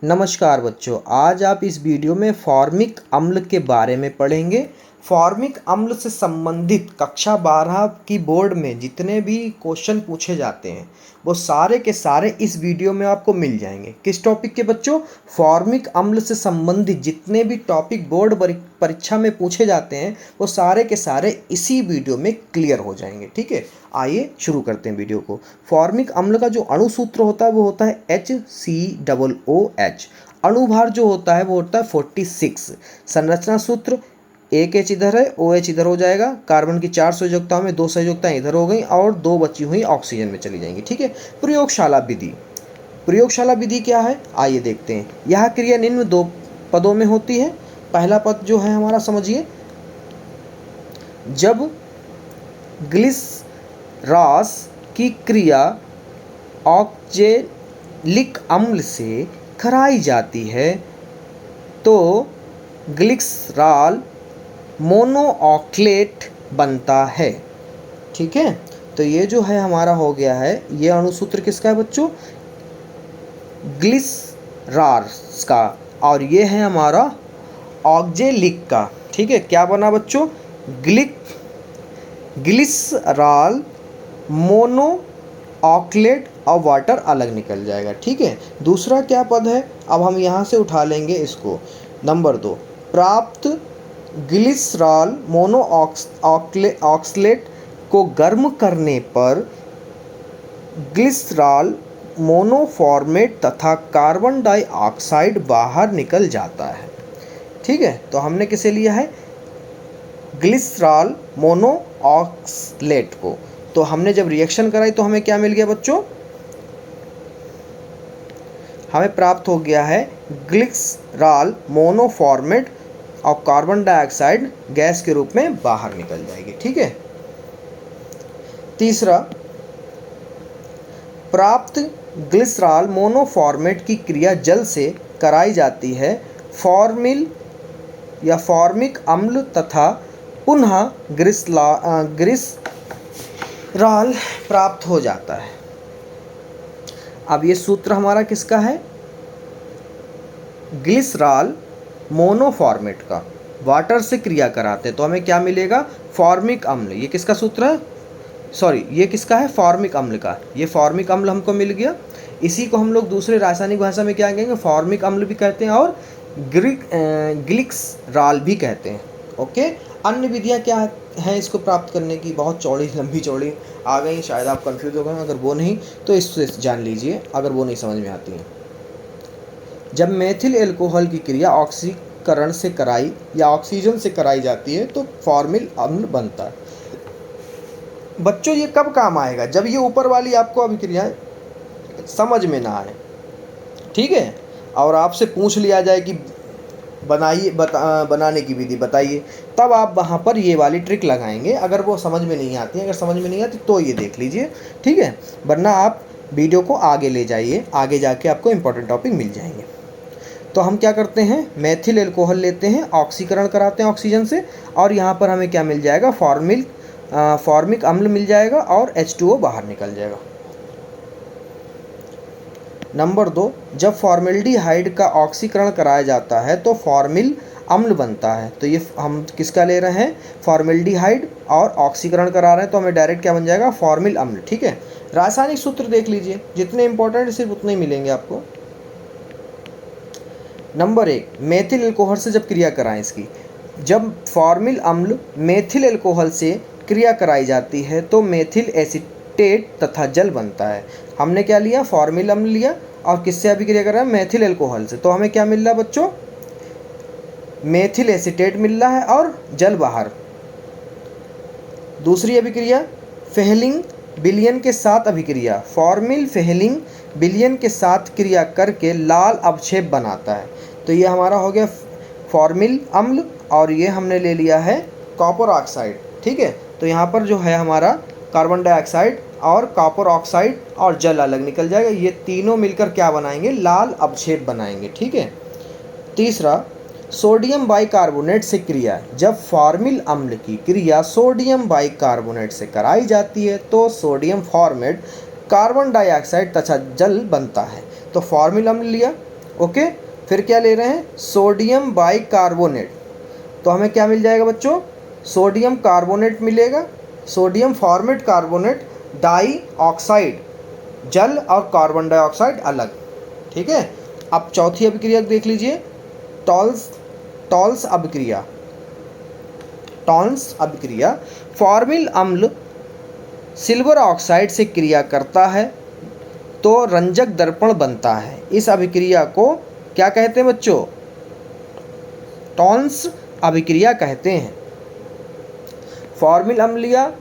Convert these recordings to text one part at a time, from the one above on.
नमस्कार बच्चों, आज आप इस वीडियो में फॉर्मिक अम्ल के बारे में पढ़ेंगे। फॉर्मिक अम्ल से संबंधित कक्षा 12 की बोर्ड में जितने भी क्वेश्चन पूछे जाते हैं वो सारे के सारे इस वीडियो में आपको मिल जाएंगे। किस टॉपिक के बच्चों? फॉर्मिक अम्ल से संबंधित जितने भी टॉपिक बोर्ड परीक्षा में पूछे जाते हैं वो सारे के सारे इसी वीडियो में क्लियर हो जाएंगे। ठीक है, आइए शुरू करते हैं वीडियो को। फॉर्मिक अम्ल का जो अणु सूत्र होता है वो होता है HCOOH। अणुभार जो होता है वो होता है 46। संरचना सूत्र एक H इधर है, OH इधर हो जाएगा। कार्बन की 4 संयोजकताओं में 2 संयोजकताएं इधर हो गई और 2 बची हुई ऑक्सीजन में चली जाएंगी। ठीक है, प्रयोगशाला विधि। प्रयोगशाला विधि क्या है आइए देखते हैं। यह क्रिया निम्न 2 पदों में होती है। पहला पद जो है हमारा समझिए, जब ग्लिसरॉस की क्रिया ऑक्जेलिक अम्ल से कराई जाती है तो ग्लिसरॉल मोनोऑक्लेट बनता है। ठीक है, तो ये जो है हमारा हो गया है, ये अणुसूत्र किसका है बच्चों? ग्लिसरॉस का। और ये है हमारा ऑक्जेलिक का। ठीक है, क्या बना बच्चों? ग्लिसरॉल मोनोऑक्लेट और वाटर अलग निकल जाएगा। ठीक है, दूसरा क्या पद है? अब हम यहाँ से उठा लेंगे इसको। नंबर 2, प्राप्त ग्लिसरॉल मोनोऑक्लेट को गर्म करने पर ग्लिसरॉल मोनोफॉर्मेट तथा कार्बन डाइऑक्साइड बाहर निकल जाता है। ठीक है, तो हमने किसे लिया है? ग्लिसरॉल मोनोऑक्लेट को। तो हमने जब रिएक्शन कराई तो हमें क्या मिल गया बच्चों? हमें प्राप्त हो गया है ग्लिसरॉल मोनोफॉर्मेट और कार्बन डाइऑक्साइड गैस के रूप में बाहर निकल जाएगी। ठीक है, तीसरा, प्राप्त ग्लिसरॉल मोनोफॉर्मेट की क्रिया जल से कराई जाती है। फॉर्मिल या फॉर्मिक अम्ल तथा पुनः ग्लिसरॉल प्राप्त हो जाता है। अब ये सूत्र हमारा किसका है? ग्लिसरॉल मोनोफॉर्मेट का। वाटर से क्रिया कराते तो हमें क्या मिलेगा? फॉर्मिक अम्ल। ये किसका सूत्र है? सॉरी, ये किसका है? फॉर्मिक अम्ल का। ये फॉर्मिक अम्ल हमको मिल गया। इसी को हम लोग दूसरे रासायनिक भाषा में क्या कहेंगे? फॉर्मिक अम्ल भी कहते हैं और ग्लिसरॉल भी कहते हैं। ओके, अन्य विधियाँ क्या हैं इसको प्राप्त करने की? बहुत चौड़ी लंबी चौड़ी आ गई, शायद आप कंफ्यूज हो गए। अगर वो नहीं तो इससे जान लीजिए, अगर वो नहीं समझ में आती है। जब मेथिल एल्कोहल की क्रिया ऑक्सीकरण से कराई या ऑक्सीजन से कराई जाती है तो फॉर्मिल अम्ल बनता है। बच्चों ये कब काम आएगा? जब ये ऊपर वाली आपको अभिक्रियाएं समझ में ना आए। ठीक है, और आपसे पूछ लिया जाए कि बनाइए, बनाने की विधि बताइए, तब आप वहाँ पर ये वाली ट्रिक लगाएंगे। अगर वो समझ में नहीं आती है, अगर समझ में नहीं आती तो ये देख लीजिए। ठीक है, वरना आप वीडियो को आगे ले जाइए, आगे जाके आपको इम्पोर्टेंट टॉपिक मिल जाएंगे। तो हम क्या करते हैं? मेथिल एल्कोहल लेते हैं, ऑक्सीकरण कराते हैं ऑक्सीजन से, और यहाँ पर हमें क्या मिल जाएगा? फॉर्मिक अम्ल मिल जाएगा और H2O बाहर निकल जाएगा। नंबर 2, जब फॉर्मेल्डिहाइड का ऑक्सीकरण कराया जाता है तो फॉर्मिल अम्ल बनता है। तो ये हम किसका ले रहे हैं? फॉर्मेल्डिहाइड, और ऑक्सीकरण करा रहे हैं तो हमें डायरेक्ट क्या बन जाएगा? फॉर्मिल अम्ल। ठीक है, रासायनिक सूत्र देख लीजिए, जितने इंपॉर्टेंट सिर्फ उतने ही मिलेंगे आपको। नंबर 1, मेथिल एल्कोहल से जब क्रिया कराएं इसकी, जब फॉर्मिल अम्ल मेथिल एल्कोहल से क्रिया कराई जाती है तो मेथिल एसीटेट तथा जल बनता है। हमने क्या लिया? फॉर्मिल अम्ल लिया और किससे अभिक्रिया कर रहा है? मेथिल एल्कोहल से। तो हमें क्या मिल रहा है बच्चों? मेथिल एसीटेट मिल रहा है और जल बाहर। दूसरी अभिक्रिया, फेहलिंग विलयन के साथ अभिक्रिया। फॉर्मिल फेहलिंग विलयन के साथ क्रिया करके लाल अवक्षेप बनाता है। तो ये हमारा हो गया फॉर्मिल अम्ल, और ये हमने ले लिया है कॉपर ऑक्साइड। ठीक है, तो यहाँ पर जो है हमारा कार्बन डाइऑक्साइड और कॉपर ऑक्साइड और जल अलग निकल जाएगा। ये तीनों मिलकर क्या बनाएंगे? लाल अवक्षेप बनाएंगे। ठीक है, तीसरा, सोडियम बाइकार्बोनेट से क्रिया। जब फॉर्मिल अम्ल की क्रिया सोडियम बाइकार्बोनेट से कराई जाती है तो सोडियम फॉर्मेट कार्बन डाइऑक्साइड तथा जल बनता है। तो फॉर्मिल अम्ल लिया ओके, फिर क्या ले रहे हैं, सोडियम बाइकार्बोनेट, तो हमें क्या मिल जाएगा बच्चों, सोडियम कार्बोनेट मिलेगा, sodium formate carbonate, dioxide, जल और कार्बन डाइऑक्साइड अलग, ठीक है। अब चौथी अभिक्रिया देख लीजिए, टॉल्स अभिक्रिया। टॉल्स अभिक्रिया, फॉर्मिल अम्ल सिल्वर ऑक्साइड से क्रिया करता है तो रंजक दर्पण बनता है। इस अभिक्रिया को क्या कहते हैं बच्चों, टॉल्स अभिक्रिया कहते हैं। फॉर्मिल अम्ल या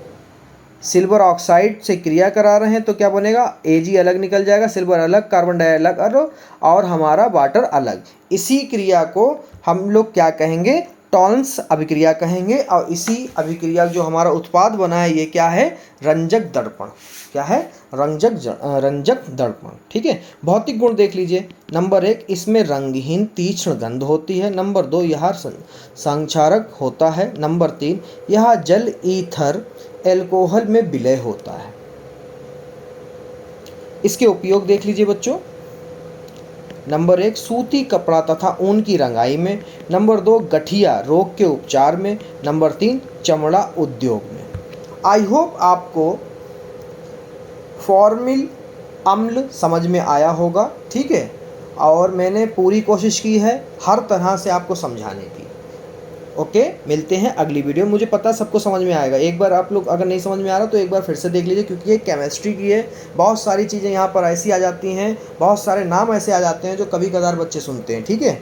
सिल्वर ऑक्साइड से क्रिया करा रहे हैं तो क्या बनेगा, Ag अलग निकल जाएगा, सिल्वर अलग, कार्बन डाई अलग और हमारा वाटर अलग। इसी क्रिया को हम लोग क्या कहेंगे, टॉल्स अभिक्रिया कहेंगे। और इसी अभिक्रिया जो हमारा उत्पाद बना है ये क्या है, रंजक दर्पण। क्या है, रंजक दर्पण, ठीक है। भौतिक गुण देख लीजिए, नंबर 1, इसमें रंगहीन तीक्ष्ण गंध होती है। नंबर 2, यह संक्षारक होता है। नंबर 3, यह जल ईथर एल्कोहल में विलय होता है। इसके उपयोग देख लीजिए बच्चों, नंबर 1, सूती कपड़ा तथा ऊन की रंगाई में। नंबर 2, गठिया रोग के उपचार में। नंबर 3, चमड़ा उद्योग में। आई होप आपको फॉर्मिल अम्ल समझ में आया होगा, ठीक है। और मैंने पूरी कोशिश की है हर तरह से आपको समझाने की। ओके, मिलते हैं अगली वीडियो। मुझे पता सबको समझ में आएगा। एक बार आप लोग अगर नहीं समझ में आ रहा तो एक बार फिर से देख लीजिए, क्योंकि ये केमिस्ट्री की है। बहुत सारी चीज़ें यहाँ पर ऐसी आ जाती हैं, बहुत सारे नाम ऐसे आ जाते हैं जो कभी कभार बच्चे सुनते हैं, ठीक है।